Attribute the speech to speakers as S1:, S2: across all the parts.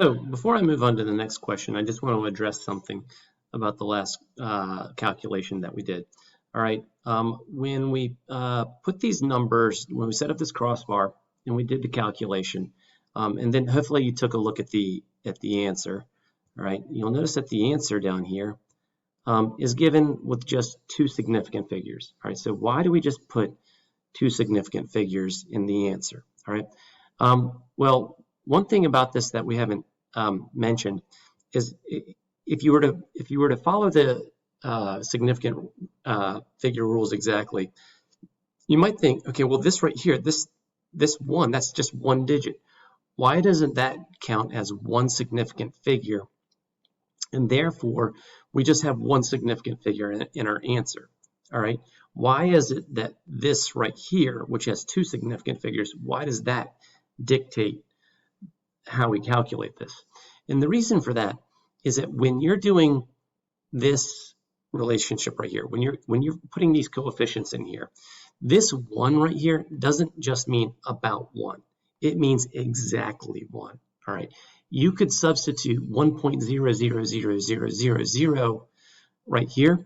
S1: So before I move on to the next question, I just want to address something about the last calculation that we did. All right, when we put these numbers, when we set up this crossbar and we did the calculation, and then hopefully you took a look at the answer. All right, you'll notice that the answer down here is given with just two significant figures. All right, so why do we just put two significant figures in the answer? All right, well, one thing about this that we haven't mentioned is if you were to follow the significant figure rules exactly, you might think, okay, well, this right here, this one, that's just one digit. Why doesn't that count as one significant figure? And therefore, we just have one significant figure in our answer. All right. Why is it that this right here, which has two significant figures, why does that dictate how we calculate this? And the reason for that is that when you're doing this relationship right here, when you're putting these coefficients in here, this one right here doesn't just mean about one. It means exactly one. All right. You could substitute 1.000000 right here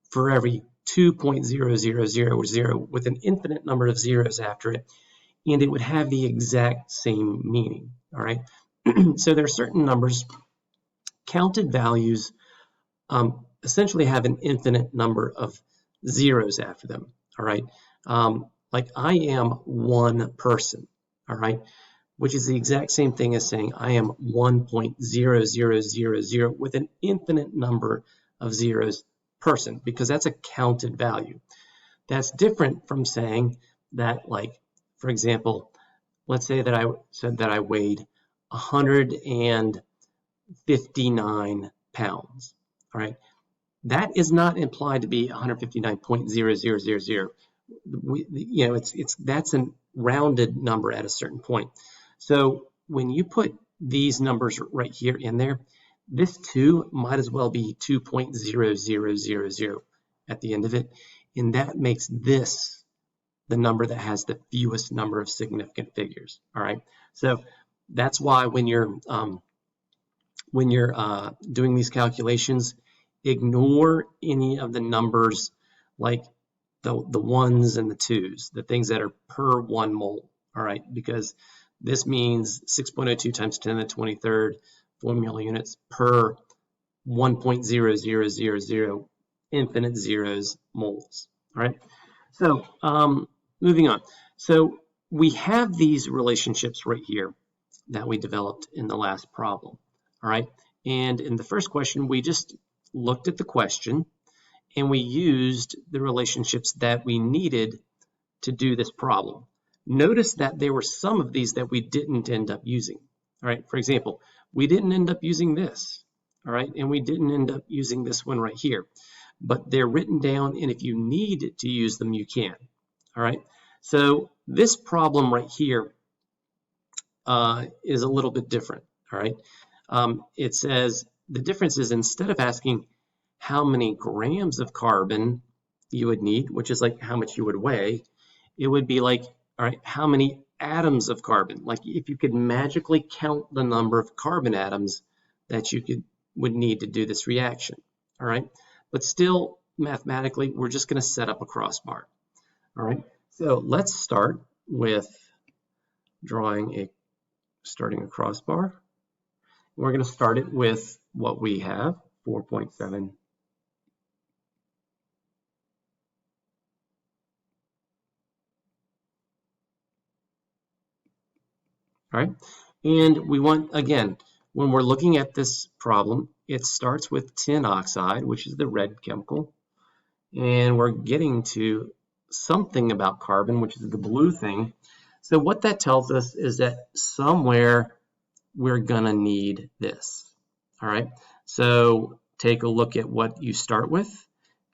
S1: for every 2.0000 with an infinite number of zeros after it, and it would have the exact same meaning. All right. So there are certain numbers, counted values, essentially have an infinite number of zeros after them. All right. Like I am one person. All right. Which is the exact same thing as saying I am 1.0000 with an infinite number of zeros person, because that's a counted value. That's different from saying that, like, for example, let's say that I said that I weighed 159 pounds. All right. That is not implied to be 159.0000. That's a rounded number at a certain point. So when you put these numbers right here in there, this 2 might as well be 2.0000 at the end of it, and that makes this the number that has the fewest number of significant figures. All right, so that's why when you're doing these calculations, ignore any of the numbers like the ones and the twos, the things that are per 1 mole. All right, because this means 6.02 times 10 to the 23rd formula units per 1.0000 infinite zeros moles. All right. So moving on. So we have these relationships right here that we developed in the last problem. All right. And in the first question, we just looked at the question and we used the relationships that we needed to do this problem. Notice that there were some of these that we didn't end up using. All right, for example, we didn't end up using this. All right, and we didn't end up using this one right here. But they're written down, and if you need to use them, you can. All right, so this problem right here is a little bit different. All right, it says the difference is instead of asking how many grams of carbon you would need, which is like how much you would weigh, it would be like, all right, how many atoms of carbon? Like if you could magically count the number of carbon atoms that you would need to do this reaction. All right, but still mathematically, we're just going to set up a crossbar. All right, so let's start with starting a crossbar. We're going to start it with what we have, 4.7. All right, and we want, again, when we're looking at this problem, it starts with tin oxide, which is the red chemical, and we're getting to something about carbon, which is the blue thing. So what that tells us is that somewhere we're gonna need this. All right, so take a look at what you start with.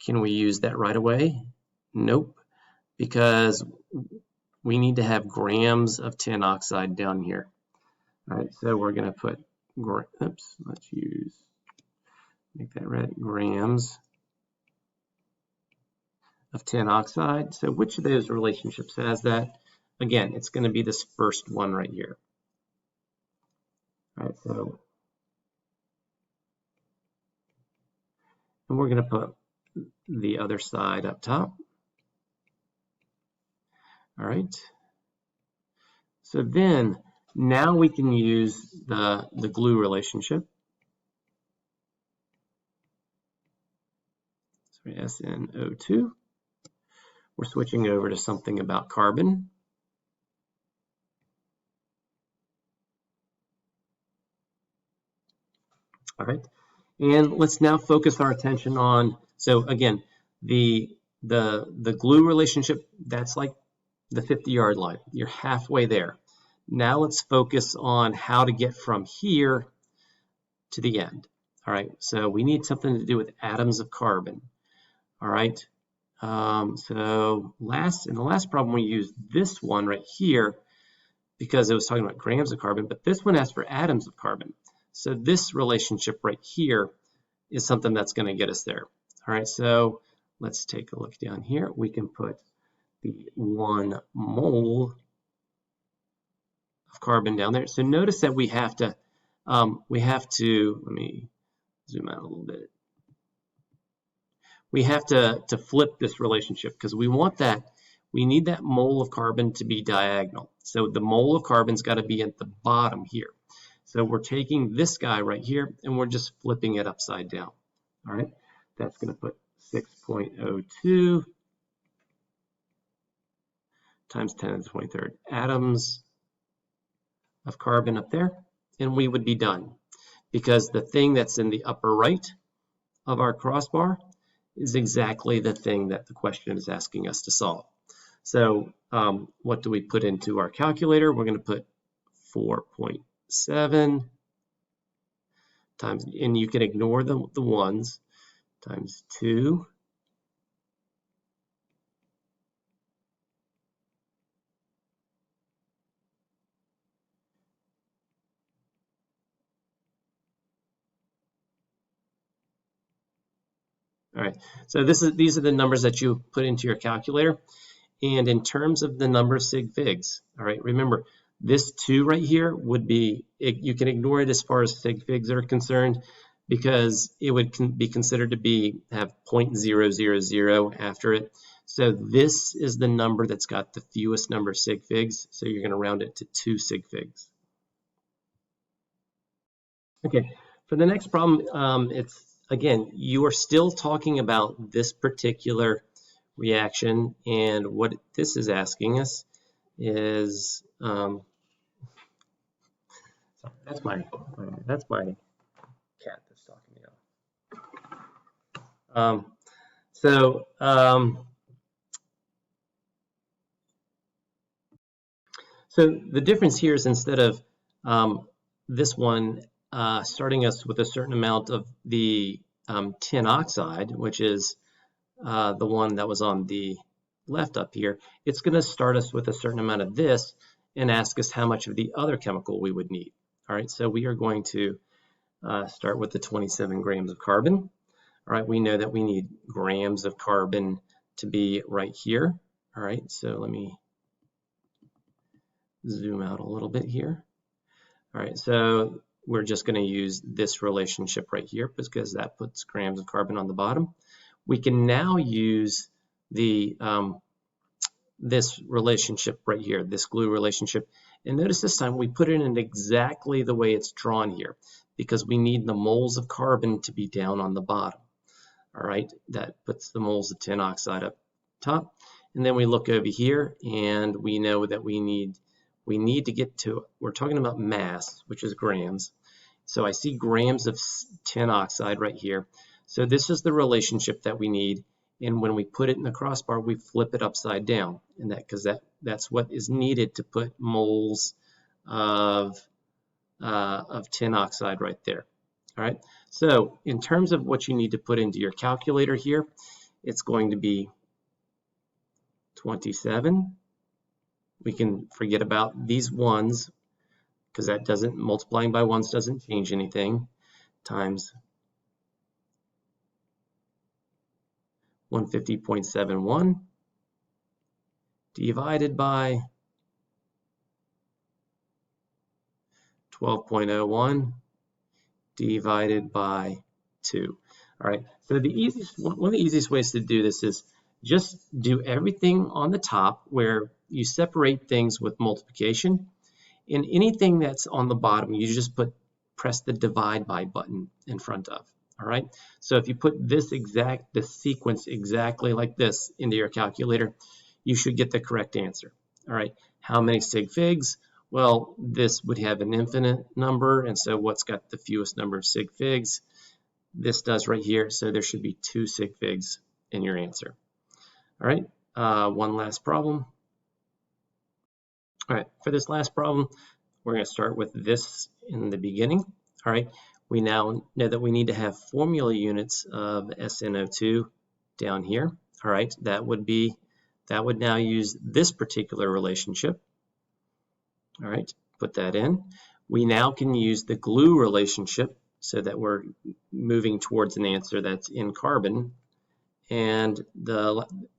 S1: Can we use that right away? Nope, because we need to have grams of tin oxide down here. All right, so we're going to put, make that red, grams of tin oxide. So which of those relationships has that? Again, it's going to be this first one right here. All right, so And we're going to put the other side up top. All right. So then now we can use the glue relationship. So SnO2. We're switching over to something about carbon. All right. And let's now focus our attention on, so again, the glue relationship, that's like the 50-yard line. You're halfway there. Now let's focus on how to get from here to the end. All right, so we need something to do with atoms of carbon. All right, so in the last problem we used this one right here because it was talking about grams of carbon, but this one asked for atoms of carbon. So this relationship right here is something that's going to get us there. All right, so let's take a look down here. We can put the 1 mole of carbon down there. So notice that we have to, let me zoom out a little bit. We have to flip this relationship because we need that mole of carbon to be diagonal. So the mole of carbon's got to be at the bottom here. So we're taking this guy right here and we're just flipping it upside down. All right, that's going to put 6.02 times 10 to the 23rd atoms of carbon up there, and we would be done because the thing that's in the upper right of our crossbar is exactly the thing that the question is asking us to solve. So what do we put into our calculator? We're going to put 4.7 times, and you can ignore the ones, times 2 All right, so these are the numbers that you put into your calculator. And in terms of the number of sig figs, all right, remember this 2 right here would be, you can ignore it as far as sig figs are concerned because it would be considered to have 0.000 after it. So this is the number that's got the fewest number of sig figs. So you're going to round it to 2 sig figs. Okay, for the next problem, it's again, you are still talking about this particular reaction, and what this is asking us is sorry, that's my cat that's talking me off. So the difference here is instead of this one starting us with a certain amount of the tin oxide, which is the one that was on the left up here, it's going to start us with a certain amount of this and ask us how much of the other chemical we would need. All right, so we are going to start with the 27 grams of carbon. All right, we know that we need grams of carbon to be right here. All right, so let me zoom out a little bit here. All right, so we're just going to use this relationship right here because that puts grams of carbon on the bottom. We can now use the this relationship right here, this glue relationship. And notice this time we put it in exactly the way it's drawn here because we need the moles of carbon to be down on the bottom. All right, that puts the moles of tin oxide up top. And then we look over here and we know that we need to get to, we're talking about mass, which is grams. So I see grams of tin oxide right here. So this is the relationship that we need. And when we put it in the crossbar, we flip it upside down. And because that's what is needed to put moles of tin oxide right there. All right. So in terms of what you need to put into your calculator here, it's going to be 27. We can forget about these ones because that doesn't, multiplying by ones doesn't change anything, times 150.71 divided by 12.01 divided by 2. All right, so one of the easiest ways to do this is just do everything on the top where you separate things with multiplication, and anything that's on the bottom, you just press the divide by button in front of. All right, so if you put the sequence exactly like this into your calculator, you should get the correct answer. All right, how many sig figs? Well, this would have an infinite number, and so what's got the fewest number of sig figs? This does right here, so there should be 2 sig figs in your answer. All right, one last problem. All right, for this last problem, we're going to start with this in the beginning. All right, we now know that we need to have formula units of SnO2 down here. All right, that would now use this particular relationship. All right, put that in. We now can use the glue relationship so that we're moving towards an answer that's in carbon, and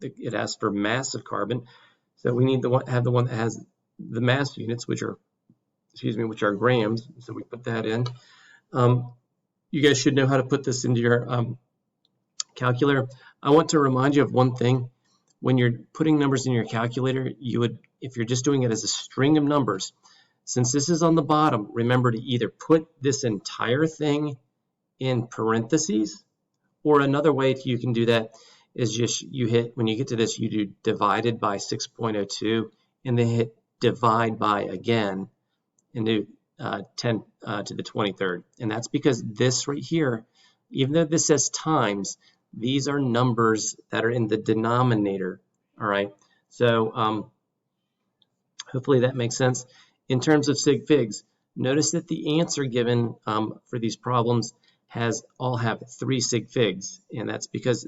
S1: it asks for mass of carbon. So we need to have the one that has the mass units, which are grams. So we put that in. You guys should know how to put this into your calculator. I want to remind you of one thing. When you're putting numbers in your calculator, if you're just doing it as a string of numbers, since this is on the bottom, remember to either put this entire thing in parentheses, or another way you can do that is just when you get to this, you do divided by 6.02, and then hit divide by again, and do 10 to the 23rd. And that's because this right here, even though this says times, these are numbers that are in the denominator. All right, so hopefully that makes sense. In terms of sig figs, notice that the answer given for these problems all have 3 sig figs, and that's because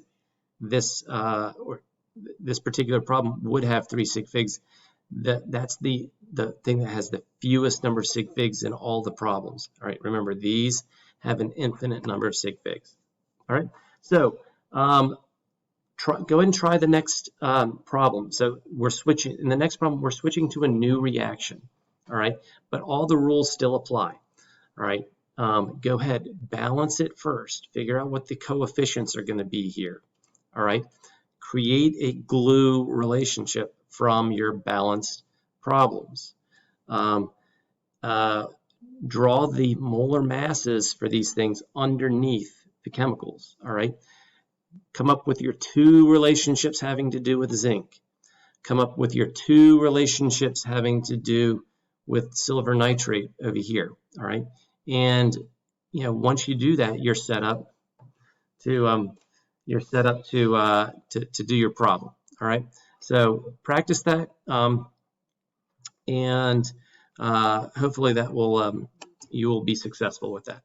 S1: this particular problem would have 3 sig figs. That's the thing that has the fewest number of sig figs in all the problems. All right, remember these have an infinite number of sig figs. All right, so go ahead and try the next problem. So in the next problem, we're switching to a new reaction. All right, but all the rules still apply. All right, go ahead, balance it first. Figure out what the coefficients are going to be here. All right, create a glue relationship from your balanced problems. Draw the molar masses for these things underneath the chemicals. All right, come up with your 2 relationships having to do with zinc. Come up with your 2 relationships having to do with silver nitrate over here. All right, and once you do that, you're set up to do your problem. All right, so practice that, and hopefully that will you will be successful with that.